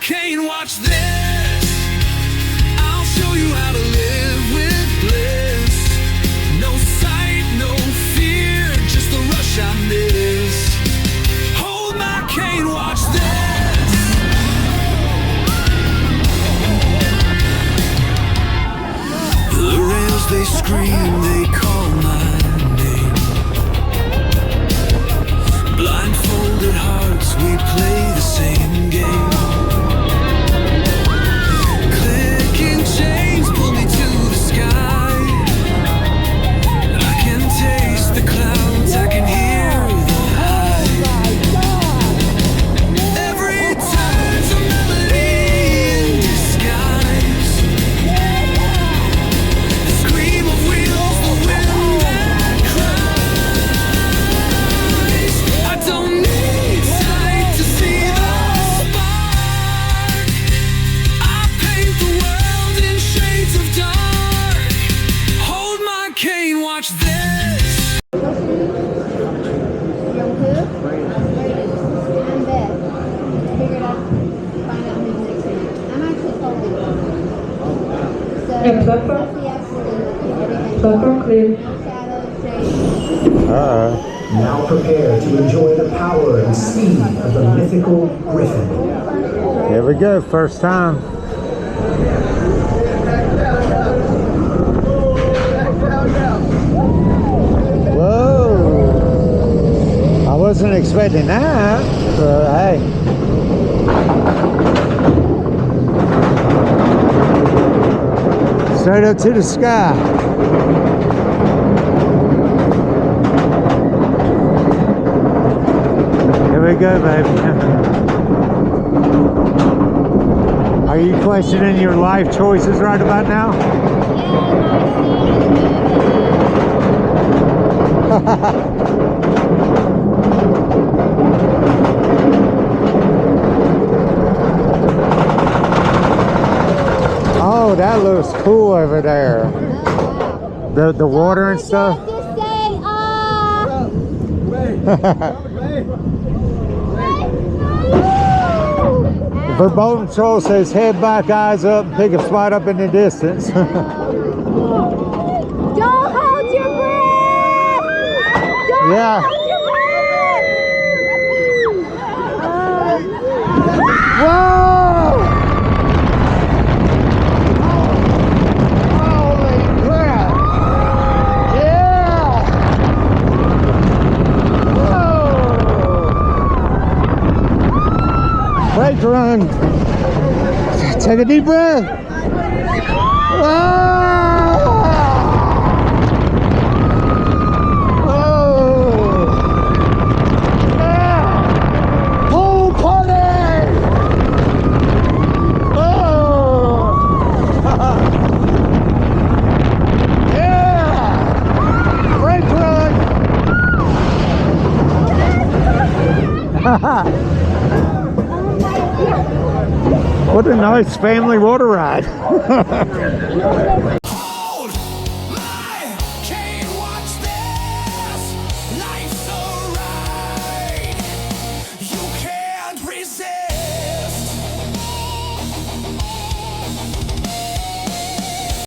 cane, watch this. I'll show you how to live with bliss. No sight, no fear, just the rush I miss. Hold my cane, watch this. The rails, they scream, they call my name. Blindfolded hearts, we play the same game. Clicking chains pull me to the sky. I can taste the clouds, I can hear the high. Every time's a melody in disguise. The scream of wheels, the wind that cries. I don't need sight to see the spark. I paint the world in shades of dark. Hold my cane, watch this. Platform clear. Now prepare to enjoy the power and speed of the mythical Griffon. Here we go, first time. Whoa! I wasn't expecting that, but hey. Straight up to the sky. Here we go, baby. Are you questioning your life choices right about now? Oh, that looks cool over there. The water and stuff. Verbolten troll says head back, eyes up, pick a spot up in the distance. Don't hold your breath! Don't Yeah. hold your breath! Whoa! Holy crap! Yeah! Whoa! Brake run! Take a deep breath! Whoa! What a nice family water ride.